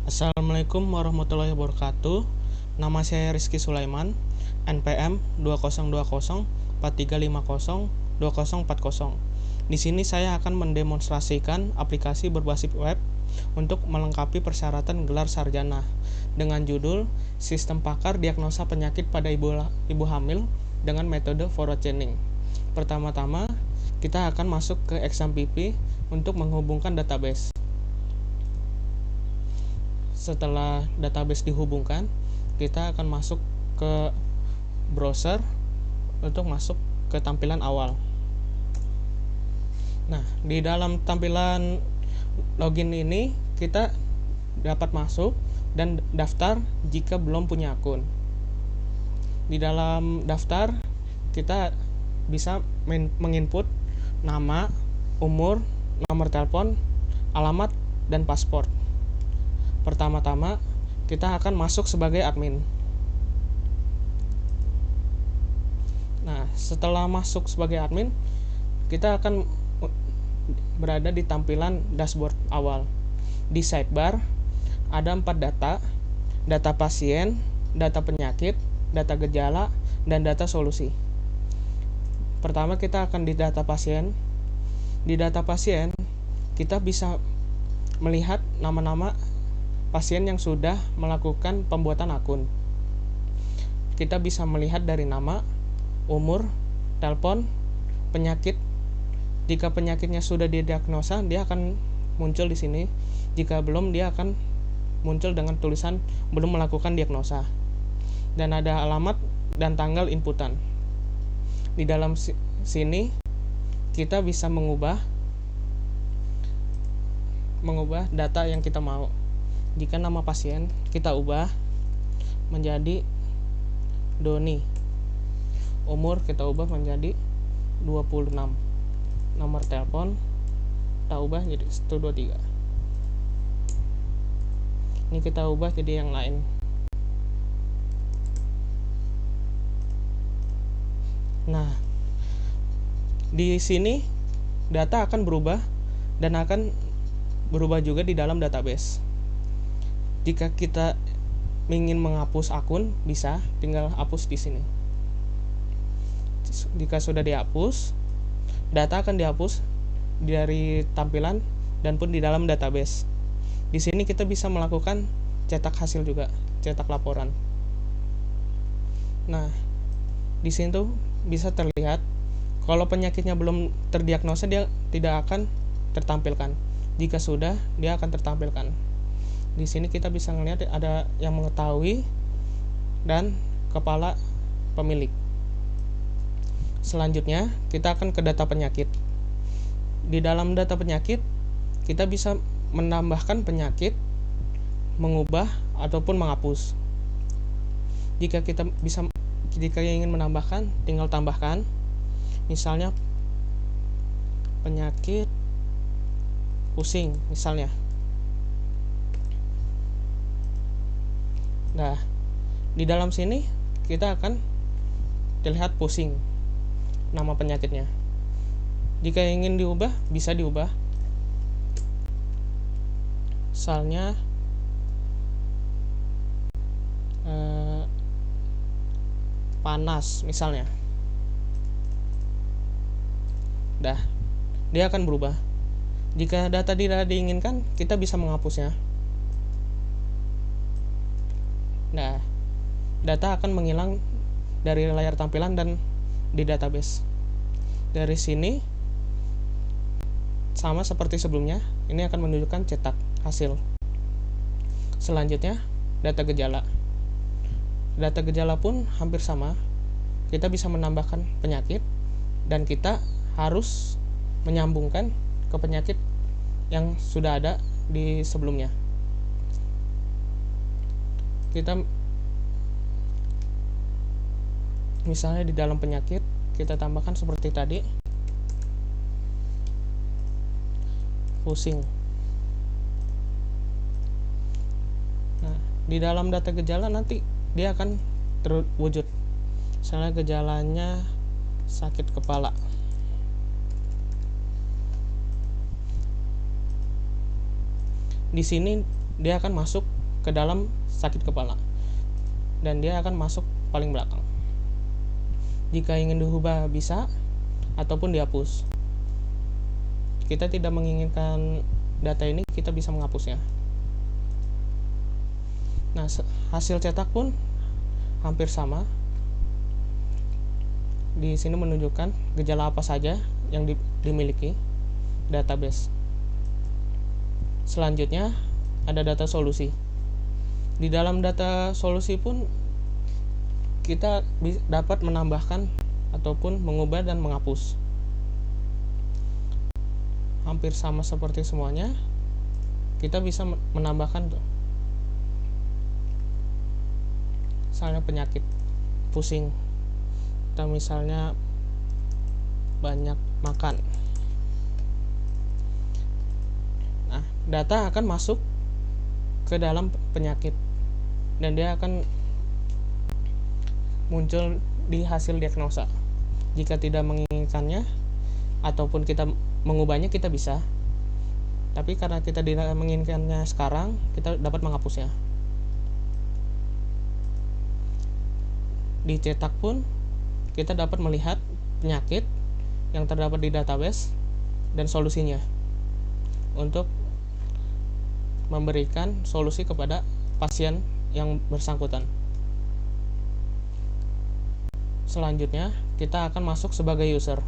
Assalamualaikum warahmatullahi wabarakatuh. Nama saya Rizky Sulaiman, NPM 202043502040. Di sini saya akan mendemonstrasikan aplikasi berbasis web untuk melengkapi persyaratan gelar sarjana dengan judul Sistem Pakar Diagnosa Penyakit pada Ibu Hamil dengan metode forward chaining. Pertama-tama, kita akan masuk ke XAMPP untuk menghubungkan database. Setelah database dihubungkan, kita akan masuk ke browser untuk masuk ke tampilan awal. Nah, di dalam tampilan login ini kita dapat masuk dan daftar jika belum punya akun. Di dalam daftar kita bisa menginput nama, umur, nomor telepon, alamat, dan paspor. Pertama-tama, kita akan masuk sebagai admin. Nah, setelah masuk sebagai admin, kita akan berada di tampilan dashboard awal. Di sidebar, ada 4 data: data pasien, data penyakit, data gejala, dan data solusi. Pertama, kita akan di data pasien. Di data pasien, kita bisa melihat nama-nama pasien yang sudah melakukan pembuatan akun. Kita bisa melihat dari nama, umur, telepon, penyakit. Jika penyakitnya sudah didiagnosa, dia akan muncul di sini. Jika belum, dia akan muncul dengan tulisan belum melakukan diagnosa. Dan ada alamat dan tanggal inputan. Di dalam sini kita bisa mengubah data yang kita mau. Jika nama pasien kita ubah menjadi Doni, umur kita ubah menjadi 26, nomor telepon kita ubah jadi 123. Ini kita ubah jadi yang lain. Nah, di sini data akan berubah dan akan berubah juga di dalam database. Jika kita ingin menghapus akun, bisa tinggal hapus di sini. Jika sudah dihapus, data akan dihapus dari tampilan dan pun di dalam database. Di sini kita bisa melakukan cetak hasil juga, cetak laporan. Nah, di sini tuh bisa terlihat kalau penyakitnya belum terdiagnosa, dia tidak akan tertampilkan. Jika sudah, dia akan tertampilkan. Di sini kita bisa melihat ada yang mengetahui dan kepala pemilik. Selanjutnya, kita akan ke data penyakit. Di dalam data penyakit, kita bisa menambahkan penyakit, mengubah ataupun menghapus. Jika ingin menambahkan, tinggal tambahkan. Misalnya penyakit pusing misalnya. Nah, di dalam sini kita akan terlihat pusing nama penyakitnya. Jika ingin diubah, bisa diubah. Misalnya panas misalnya. Dah, dia akan berubah. Jika data tidak diinginkan, kita bisa menghapusnya. Nah, data akan menghilang dari layar tampilan dan di database. Dari sini sama seperti sebelumnya, ini akan menunjukkan cetak hasil. Selanjutnya, data gejala. Data gejala pun hampir sama. Kita bisa menambahkan penyakit dan kita harus menyambungkan ke penyakit yang sudah ada di sebelumnya. Kita misalnya di dalam penyakit kita tambahkan seperti tadi, pusing. Nah, di dalam data gejala nanti dia akan terwujud. Misalnya gejalanya sakit kepala. Di sini dia akan masuk ke dalam sakit kepala, dan dia akan masuk paling belakang. Jika ingin diubah bisa, ataupun dihapus. Kita tidak menginginkan data ini, kita bisa menghapusnya. Nah, hasil cetak pun hampir sama. Di sini menunjukkan gejala apa saja yang dimiliki database. Selanjutnya ada data solusi. Di dalam data solusi pun kita dapat menambahkan ataupun mengubah dan menghapus. Hampir sama seperti semuanya. Kita bisa menambahkan misalnya penyakit, pusing, atau misalnya banyak makan. Nah, data akan masuk ke dalam penyakit, dan dia akan muncul di hasil diagnosa. Jika tidak menginginkannya ataupun kita mengubahnya, kita bisa. Tapi karena kita tidak menginginkannya sekarang, kita dapat menghapusnya. Dicetak pun kita dapat melihat penyakit yang terdapat di database dan solusinya untuk memberikan solusi kepada pasien yang bersangkutan. Selanjutnya, kita akan masuk sebagai user.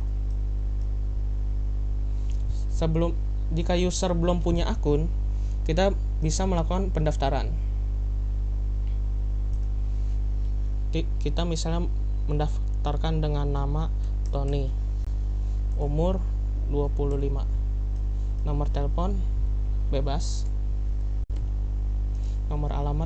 Jika user belum punya akun, kita bisa melakukan pendaftaran. Kita misalnya mendaftarkan dengan nama Tony, umur 25, nomor telepon bebas, nomor alamat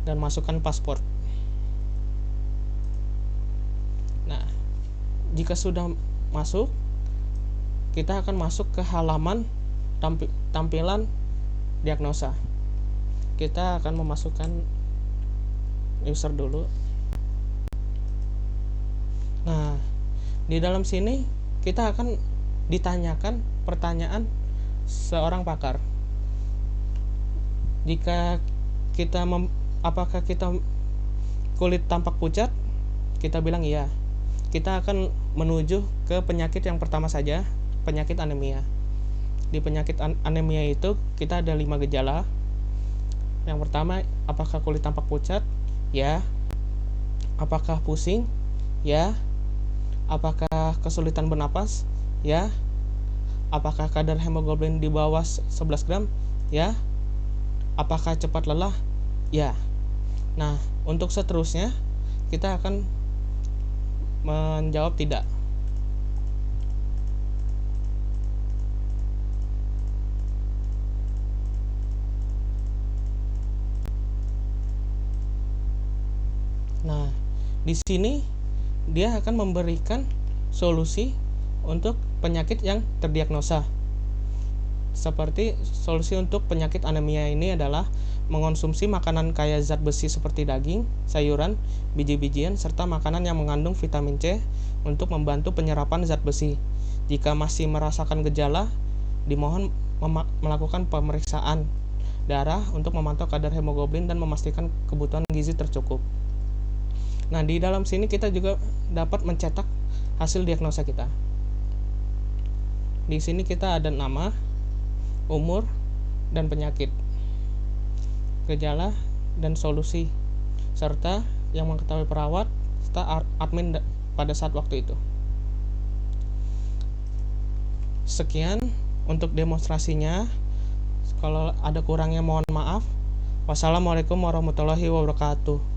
dan masukkan paspor. Nah, jika sudah masuk, kita akan masuk ke halaman tampilan diagnosa. Kita akan memasukkan user dulu. Nah, di dalam sini kita akan ditanyakan pertanyaan seorang pakar. Jika kita apakah kita kulit tampak pucat, kita bilang iya. Kita akan menuju ke penyakit yang pertama saja, penyakit anemia. Di penyakit anemia itu kita ada 5 gejala. Yang pertama, apakah kulit tampak pucat? Ya. Apakah pusing? Ya. Apakah kesulitan bernapas? Ya. Apakah kadar hemoglobin di bawah 11 gram? Ya. Apakah cepat lelah? Ya. Nah, untuk seterusnya kita akan menjawab tidak. Nah, di sini dia akan memberikan solusi untuk penyakit yang terdiagnosa. Seperti solusi untuk penyakit anemia ini adalah mengonsumsi makanan kaya zat besi seperti daging, sayuran, biji-bijian, serta makanan yang mengandung vitamin C untuk membantu penyerapan zat besi. Jika masih merasakan gejala, dimohon melakukan pemeriksaan darah untuk memantau kadar hemoglobin dan memastikan kebutuhan gizi tercukup. Nah, di dalam sini kita juga dapat mencetak hasil diagnosa kita. Di sini kita ada nama, umur, dan penyakit, gejala, dan solusi, serta yang mengetahui perawat serta admin pada saat waktu itu. Sekian untuk demonstrasinya. Kalau ada kurangnya mohon maaf. Wassalamualaikum warahmatullahi wabarakatuh.